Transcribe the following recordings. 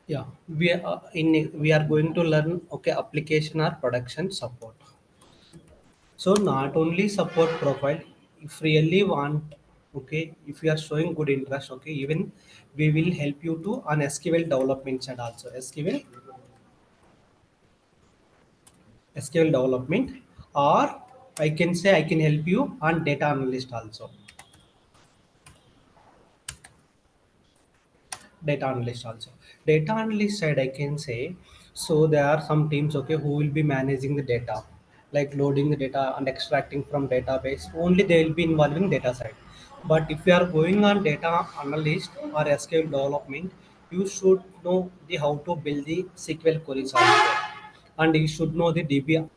Yeah, we are going to learn okay application or production support. So not only support profile, if really want okay, if you are showing good interest, okay, even we will help you to on SQL development side also. SQL development, or I can say I can help you on data analyst also. Data analyst also. Data analyst side I can say, so there are some teams okay who will be managing the data, like loading the data and extracting from database. Only they will be involved in data side. But if you are going on data analyst or SQL development, you should know the how to build the SQL queries also, and you should know the DB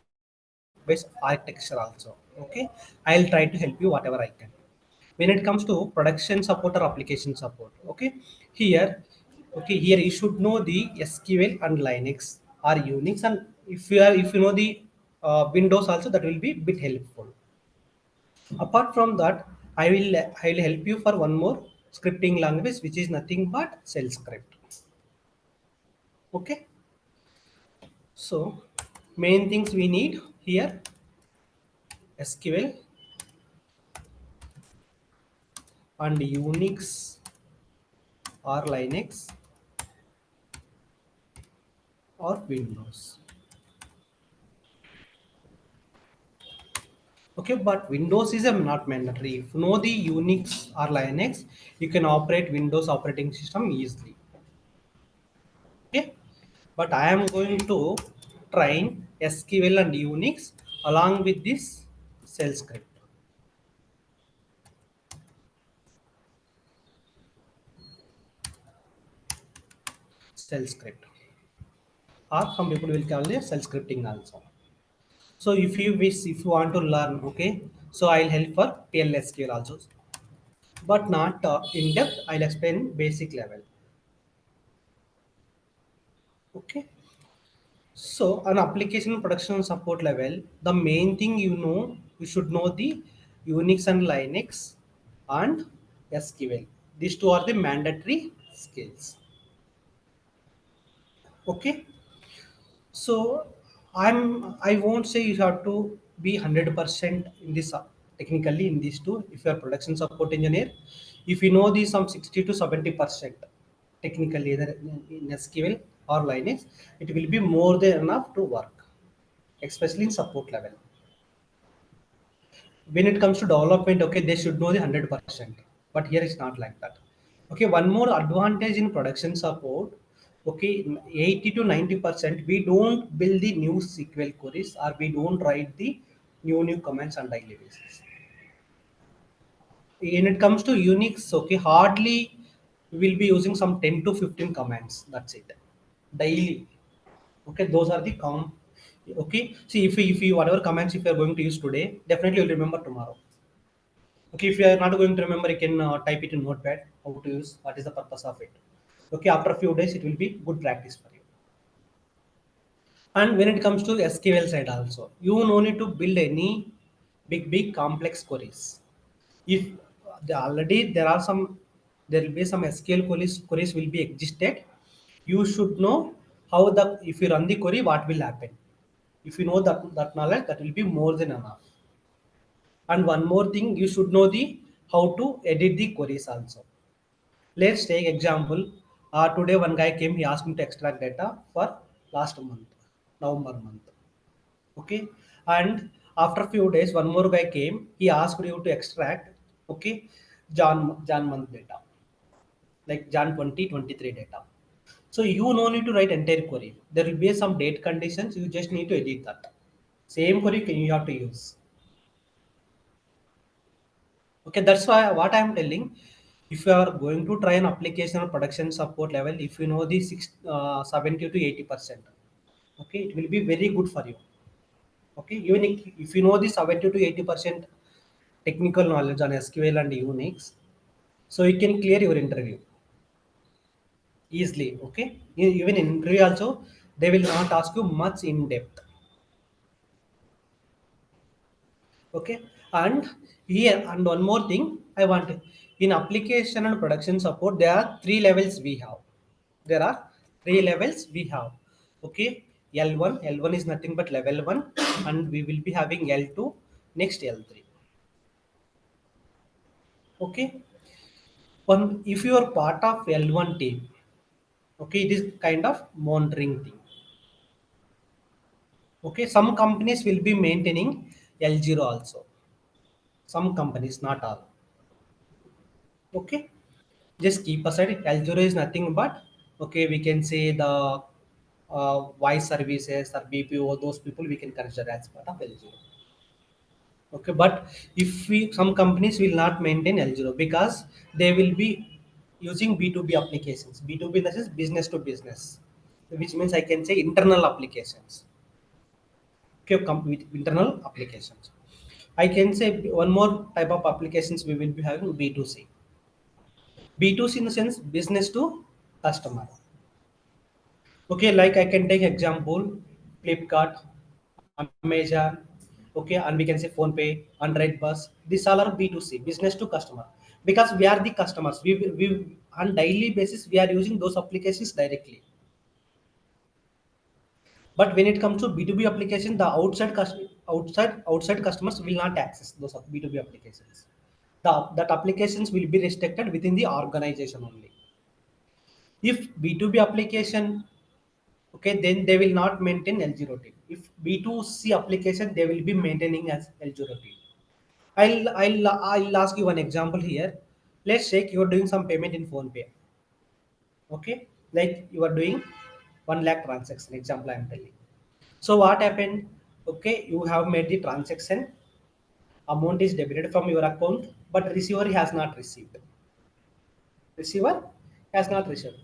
based architecture also. Okay, I'll try to help you whatever I can. When it comes to production support or application support, okay, here here you should know the SQL and Linux or Unix, and if you know the Windows also, that will be bit helpful. Apart from that, I will help you for one more scripting language, which is nothing but shell script. Okay, so main things we need here: SQL and Unix or Linux or Windows. Okay, but Windows is a not mandatory. If you know the Unix or Linux, you can operate Windows operating system easily. Okay, but I am going to train SQL and Unix along with this shell script. Shell script, or some people will call it shell scripting also. So if you wish, if you want to learn, okay, so I'll help for PLSQL also, but not in depth. I'll explain basic level. Okay. So, on application production support level, the main thing you should know the Unix and Linux and SQL. These two are the mandatory skills. Okay. So, I won't say you have to be 100% in this technically in these two. If you are production support engineer, if you know the some 60 to 70% technically either in SQL or Linux, it will be more than enough to work, especially in support level. When it comes to development, okay, they should know the 100%, but here it's not like that. Okay, one more advantage in production support, okay, 80 to 90% we don't build the new SQL queries, or we don't write the new commands on daily basis. When it comes to Unix, okay, hardly we will be using some 10 to 15 commands, that's it, daily. Okay, those are the okay, see, if you whatever commands if you are going to use today, definitely you'll remember tomorrow. Okay, if you are not going to remember, you can type it in notepad how to use, what is the purpose of it. Okay, after a few days it will be good practice for you. And when it comes to SQL side also, you no need to build any big complex queries. If already there will be some SQL queries will be existed, you should know how the if you run the query, what will happen. If you know that knowledge, that will be more than enough. And one more thing, you should know the how to edit the queries also. Let's take example. Today one guy came, he asked me to extract data for last month, November month. Okay. And after few days, one more guy came, he asked you to extract, okay, Jan month data, like Jan 2023 data. So you no need to write entire query. There will be some date conditions, you just need to edit that. Same query you have to use. Okay, that's why what I am telling. If you are going to try an application or production support level, if you know the 70 to 80%, okay, it will be very good for you. Okay, even if you know the 70 to 80% technical knowledge on SQL and Unix, so you can clear your interview easily. Okay, even in interview also, they will not ask you much in depth. Okay, And here, and one more thing I want to, in application and production support, there are three levels we have. There are three levels we have. Okay, L1. L1 is nothing but level 1, and we will be having L2, next L3. Okay, one, if you are part of L1 team, okay, it is kind of monitoring thing. Okay, some companies will be maintaining L0 also. Some companies, not all. Okay, just keep aside. L0 is nothing but, okay, we can say the voice services or BPO, those people we can consider as part of L0. Okay, but if we, some companies will not maintain L0 because they will be using B2B applications. B2B, that is business to business, which means I can say internal applications. Okay, with internal applications. I can say one more type of applications we will be having, B2C. B2C in the sense business to customer. Okay, like I can take example, Flipkart, Amazon, okay, and we can say Phone Pay, Android Bus. These all are B2C, business to customer, because we are the customers. We on daily basis we are using those applications directly. But when it comes to B2B application, the outside customers will not access those B2B applications. That applications will be restricted within the organization only. If B2B application, okay, then they will not maintain L0 team. If B2C application, they will be maintaining as L0 team. I'll ask you one example here. Let's say you are doing some payment in Phone Pay. Okay, like you are doing 1 lakh transaction. Example I am telling. So what happened? Okay, you have made the transaction. Amount is debited from your account, but receiver has not received. Receiver has not received.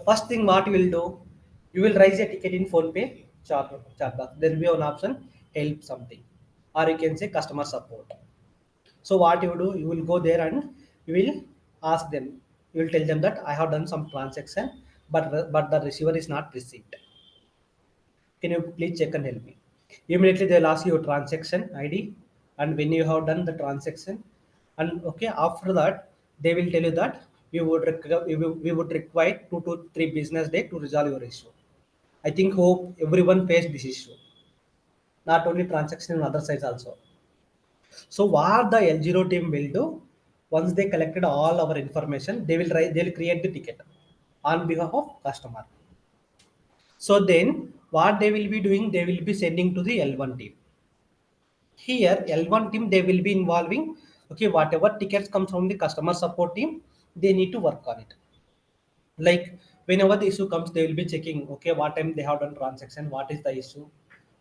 First thing what you will do, you will raise a ticket in Phone Pay chat box. There will be an option, help something, or you can say customer support. So what you do, you will go there and you will ask them, you will tell them that I have done some transaction, but the receiver is not received. Can you please check and help me? Immediately they'll ask you your transaction ID, and when you have done the transaction, and okay, after that they will tell you that we would require 2 to 3 business day to resolve your issue. I think hope everyone faced this issue, not only transaction on other sides also. So what the L0 team will do, once they collected all our information, they'll create the ticket on behalf of customer. So then what they will be doing, they will be sending to the L1 team. Here L1 team, they will be involving, okay, whatever tickets comes from the customer support team, they need to work on it. Like whenever the issue comes, they will be checking, okay, what time they have done transaction, what is the issue,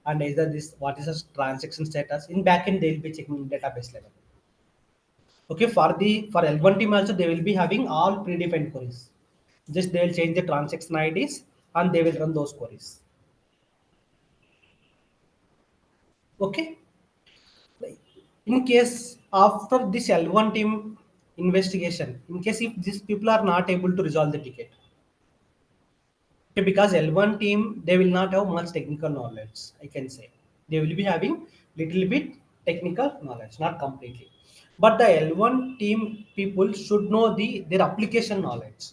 and either this, what is the transaction status. In backend, they will be checking database level. Okay, for L1 team also, they will be having all predefined queries. Just they will change the transaction IDs and they will run those queries. Okay. In case after this L1 team investigation, in case if these people are not able to resolve the ticket, okay, because L1 team, they will not have much technical knowledge, I can say. They will be having little bit technical knowledge, not completely. But the L1 team people should know their application knowledge.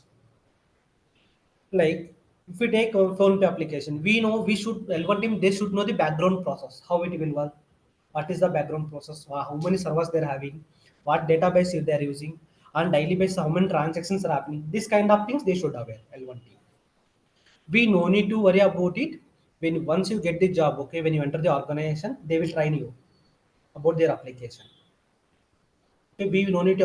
Like if we take our phone pay application, we know we should, L1 team, they should know the background process, how it will work, what is the background process, how many servers they're having, what database they're using, on daily basis how many transactions are happening. This kind of things they should aware L1 team. We no need to worry about it. When once you get the job, okay, when you enter the organization, they will train you about their application. Okay, we no need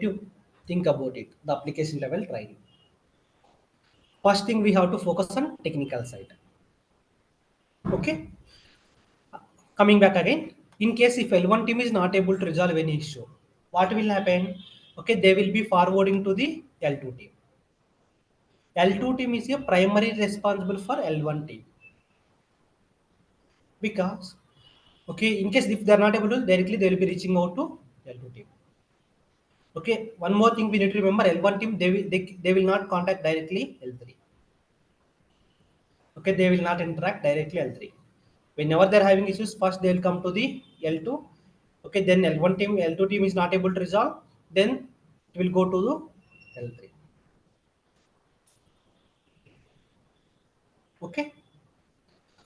to think about it. The application level training. First thing we have to focus on technical side. Okay, coming back again, in case if L1 team is not able to resolve any issue, what will happen? Okay, they will be forwarding to the L2 team. L2 team is a primary responsible for L1 team, because okay, in case if they are not able to directly, they will be reaching out to L2 team. Okay, one more thing we need to remember, L1 team, they will not contact directly L3. Okay, they will not interact directly L3. Whenever they're having issues, first they will come to the L2. Okay, then L1 team, L2 team is not able to resolve, then it will go to the L3. Okay,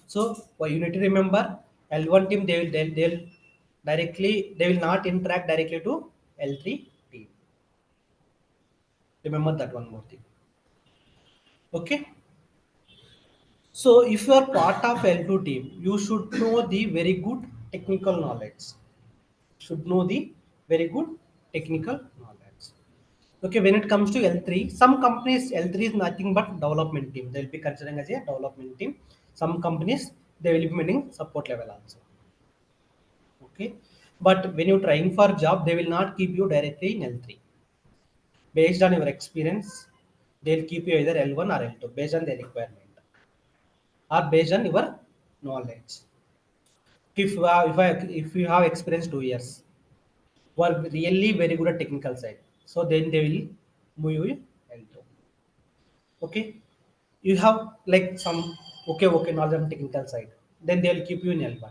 so what you need to remember, L1 team they'll directly, they will not interact directly to L3 team. Remember that one more thing. Okay, so if you are part of L2 team, you should know the very good technical knowledge. Should know the very good technical knowledge. Okay, when it comes to L3, some companies L3 is nothing but development team. They'll be considering as a development team. Some companies they will be meaning support level also. Okay, but when you're trying for job, they will not keep you directly in L3. Based on your experience, they'll keep you either L1 or L2 based on their requirement or based on your knowledge. If you have experience 2 years, were really very good at technical side, so then they will move you L2. Okay, you have like some okay knowledge on technical side, then they'll keep you in L1.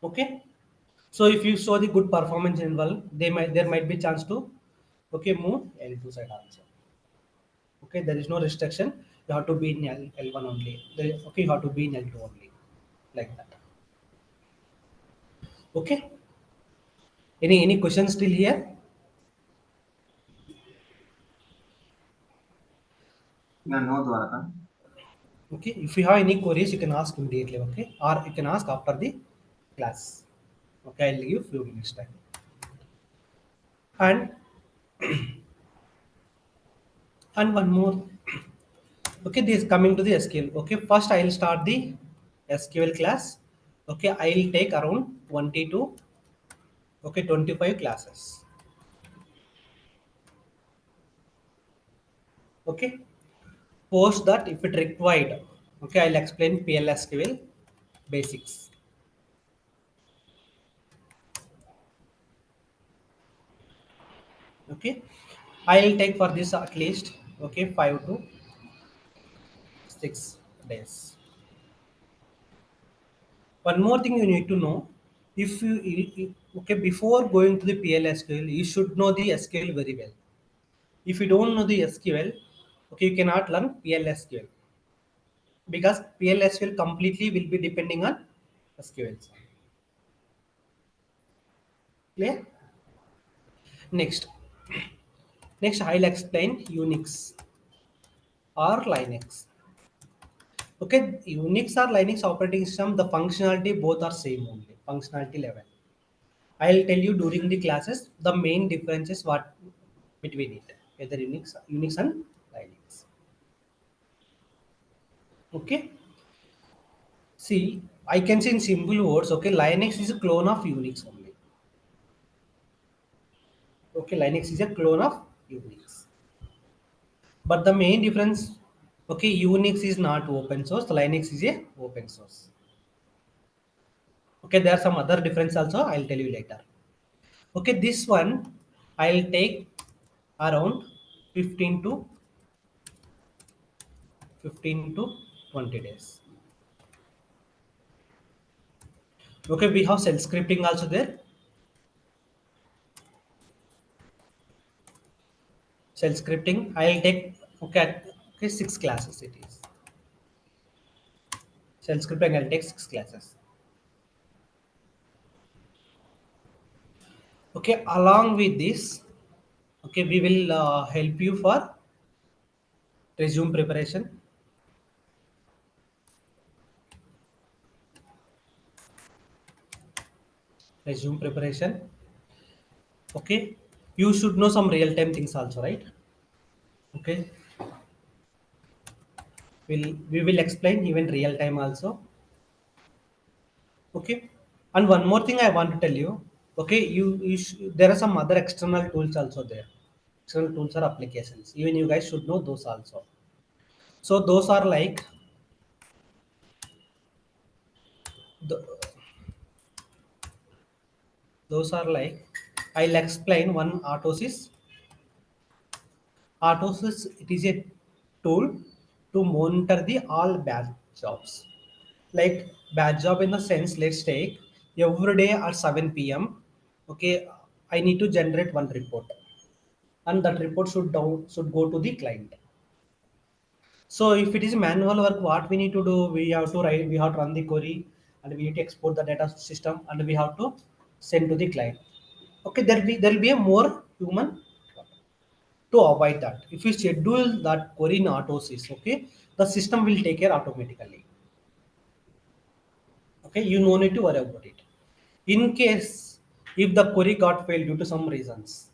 Okay, so if you show the good performance in well, there might be chance to okay move L2 side also. Okay, there is no restriction, you have to be in L1 only. Okay, you have to be in L2 only, like that. Okay, any questions still here? Yeah, no, Dwaraka. Okay, if you have any queries, you can ask immediately. Okay, or you can ask after the class. Okay, I'll give few minutes time. And one more. Okay, this coming to the SQL. Okay, first I'll start the SQL class. Okay, I'll take around 20 to 25 classes. Okay, post that if it required. Okay, I'll explain PLSQL basics. Okay, I'll take for this at least 5 to 6 days. One more thing you need to know, okay, before going to the PLSQL, you should know the SQL very well. If you don't know the SQL, okay, you cannot learn PLSQL because PLSQL completely will be depending on SQL. Clear? Next, I'll explain Unix or Linux. Okay, Unix or Linux operating system, the functionality both are same only, functionality level. I'll tell you during the classes the main differences what between it, whether Unix and Linux. Okay. See, I can say in simple words. Okay, Linux is a clone of Unix only. Okay, Linux is a clone of Unix. But the main difference, okay, Unix is not open source. Linux is a open source. Okay, there are some other difference also. I'll tell you later. Okay, this one I'll take around 15 to 20 days. Okay, we have shell scripting also there. Shell scripting, I'll take okay 6 classes it is. Shell scripting, I'll take 6 classes. Okay, along with this, okay, we will help you for resume preparation. Resume preparation. Okay, you should know some real time things also, right? Okay, we will explain even real time also. Okay, and one more thing I want to tell you. Okay, there are some other external tools also there. External tools are applications. Even you guys should know those also. So those are like the, those are like I'll explain one Autosys. Autosys, it is a tool to monitor the all batch jobs. Like batch job in the sense, let's take every day at 7 p.m. Okay, I need to generate one report, and that report should go to the client. So if it is manual work, what we need to do, we have to run the query, and we need to export the data system, and we have to send to the client. Okay, there will be a more human to avoid that. If you schedule that query in autosys, okay, the system will take care automatically. Okay, you no need to worry about it. In case if the query got failed due to some reasons,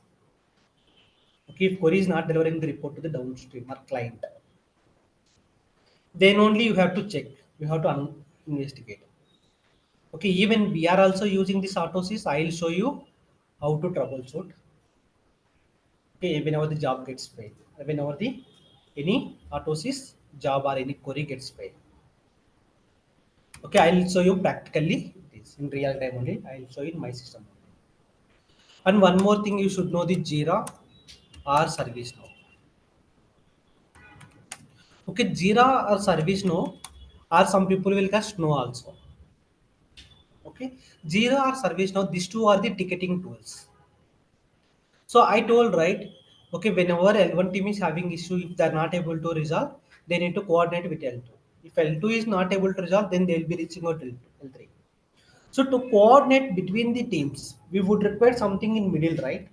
okay, if query is not delivering the report to the downstream or client, then only you have to check. You have to investigate. Okay, even we are also using this autosys. I'll show you how to troubleshoot. Okay, whenever the job gets failed, whenever the any autosys job or any query gets failed. Okay, I'll show you practically this in real time only. I'll show you in my system. And one more thing, you should know the Jira or ServiceNow. Okay, Jira or ServiceNow, or some people will cast Snow also. Okay, Jira or ServiceNow, these two are the ticketing tools. So I told right, okay, whenever L1 team is having issue, if they're not able to resolve, they need to coordinate with L2. If L2 is not able to resolve, then they'll be reaching out to L3. So to coordinate between the teams, we would require something in middle, right?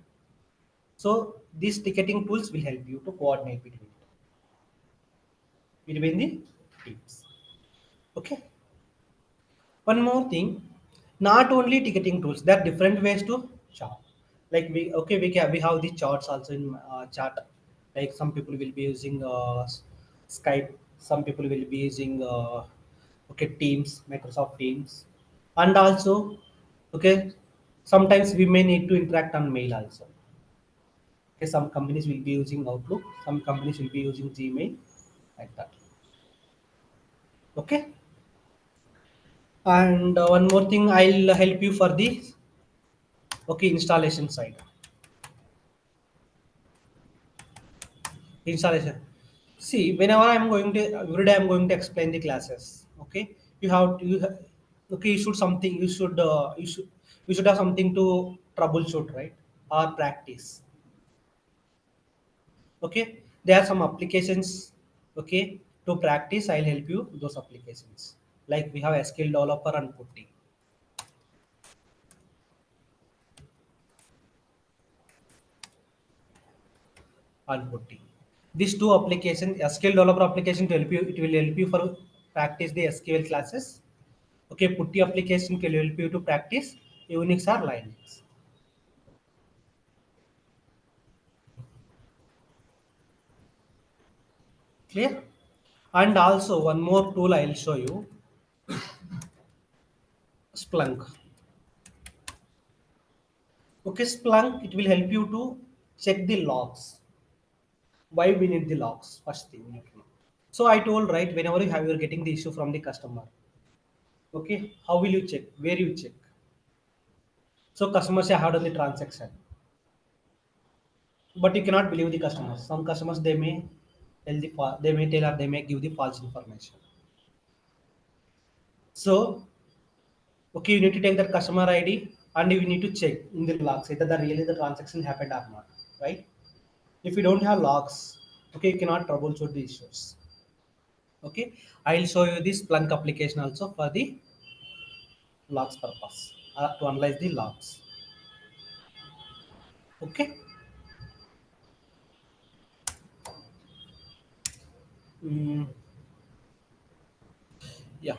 So these ticketing tools will help you to coordinate between the teams. Okay. One more thing, not only ticketing tools, there are different ways to chart. Like we have the charts also in chart. Like some people will be using Skype, some people will be using okay Teams, Microsoft Teams, and also okay sometimes we may need to interact on mail also. Okay, some companies will be using Outlook, some companies will be using Gmail, like that. Okay, and one more thing, I'll help you for the okay installation side. Installation. See, whenever I'm going to every day I'm going to explain the classes. Okay, okay you should something you should have something to troubleshoot, right, or practice. Okay, there are some applications. Okay, to practice I'll help you with those applications. Like we have SQL developer and Putty. These two applications, SQL developer application to help you, it will help you for practice the SQL classes. Okay, Putty application can help you to practice Unix or Linux. Clear? And also one more tool I'll show you, Splunk. Okay, Splunk, it will help you to check the logs. Why we need the logs? First thing you need to know. So I told right, whenever you're getting the issue from the customer, okay, how will you check? Where you check? So customers say I have done the transaction, but you cannot believe the customers. Some customers they may tell or they may give the false information. So okay, you need to take that customer ID and you need to check in the logs whether really the transaction happened or not, right? If you don't have logs, okay, you cannot troubleshoot the issues. Okay, I'll show you this Splunk application also for the logs purpose to analyze the logs. Okay. Mm, yeah.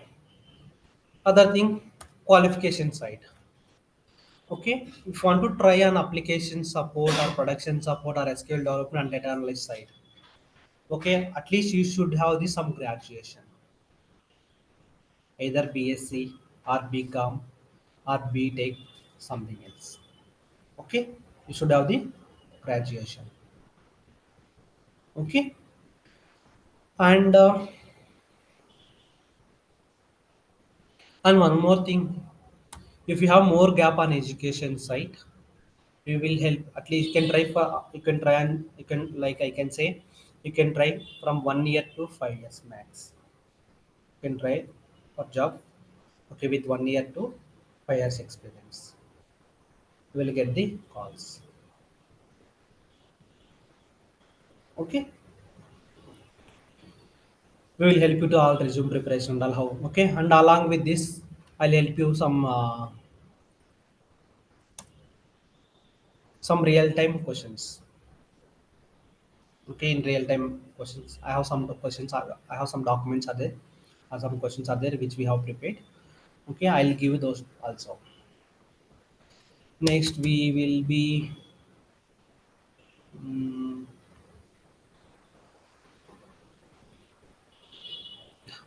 Other thing, qualification side. Okay, if you want to try an application support or production support or SQL development and data analyst side, okay, at least you should have this some graduation, either BSc or BCom or BTech, something else. Okay, you should have the graduation. Okay, and and one more thing, if you have more gap on education side, we will help. At least you can try for you can try and you can like I can say you can try from 1 year to 5 years max. You can try for job. Okay, with 1 year to 5 years experience. You will get the calls. Okay. We will help you to all resume preparation and all how. Okay. And along with this, I'll help you some real time questions. Okay, in real time questions, I have some questions. I have some documents are there. Some questions are there which we have prepared. Okay, I'll give you those also. Next, we will be mm,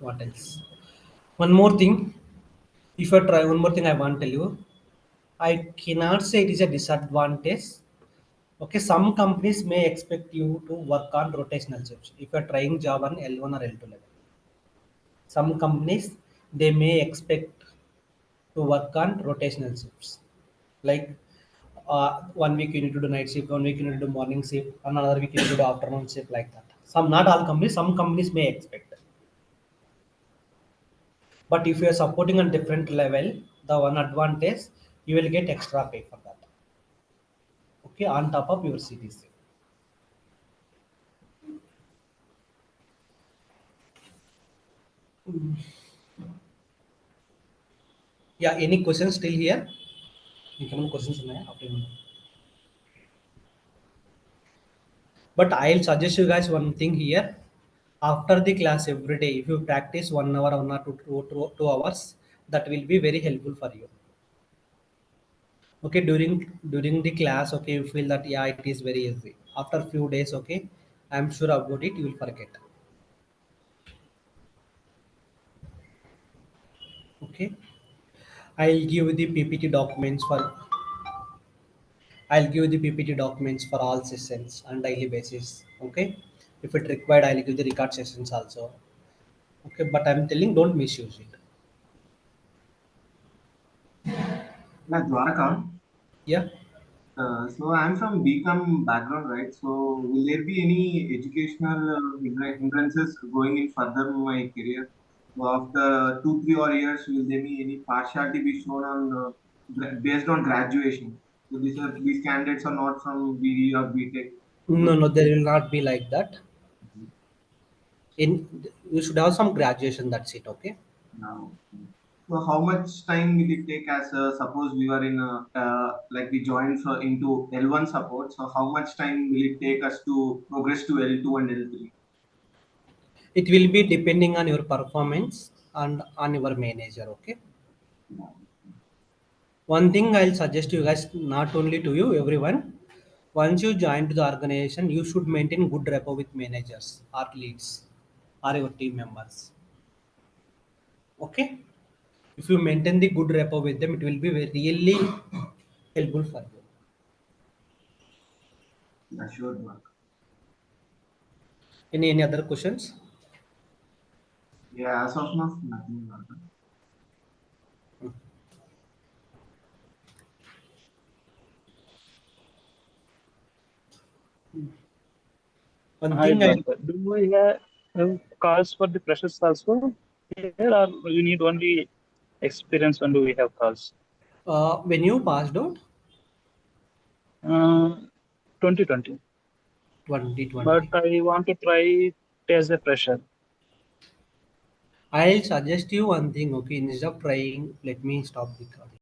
what else? One more thing. If I try one more thing, I want to tell you. I cannot say it is a disadvantage. Okay, some companies may expect you to work on rotational shifts if you're trying job on L1 or L2 level. Some companies they may expect to work on rotational shifts. Like 1 week you need to do night shift, 1 week you need to do morning shift, another week you need to do afternoon shift like that. Some not all companies, some companies may expect. But if you are supporting on different level, the one advantage you will get extra pay for that. Okay, on top of your CTC. Yeah, any questions still here? ఇంకేమైనా questions ఉన్నాయా? Okay. But I'll suggest you guys one thing here. After the class every day, if you practice 1 hour, 1 or 2 hours, that will be very helpful for you. Okay, during the class, okay, you feel that yeah, it is very easy. After few days, okay, I'm sure about it, you will forget. Okay, I'll give you the PPT documents for I'll give you the PPT documents for all sessions on daily basis. Okay, if it required, I'll give the record sessions also. Okay, but I'm telling don't misuse it. Yeah, Dwaraka. Yeah. So I'm from BCom background, right? So will there be any educational hindrances going in further my career? So after 2, 3 or years, will there be any partiality be shown on based on graduation? So these candidates are not from BD or BTech. No, no, there will not be like that. In you should have some graduation. That's it. Okay. Now, so how much time will it take as suppose we were in a, like we joined into L1 support. So how much time will it take us to progress to L2 and L3? It will be depending on your performance and on your manager. Okay. One thing I'll suggest you guys, not only to you, everyone. Once you join to the organization, you should maintain good rapport with managers or leads or your team members. Okay. If you maintain the good rapport with them, it will be really helpful for you. Yeah, sure, Mark. Any other questions? Yeah, as of now, nothing. Mark. One Hi, thing I Dwarka. Do we have calls for the freshers also here, or you need only experience when do we have calls? when you passed out Uh, 2020. But 2020, I want to try it as a fresher. I'll suggest you one thing. Okay, instead of trying, let me stop the recording.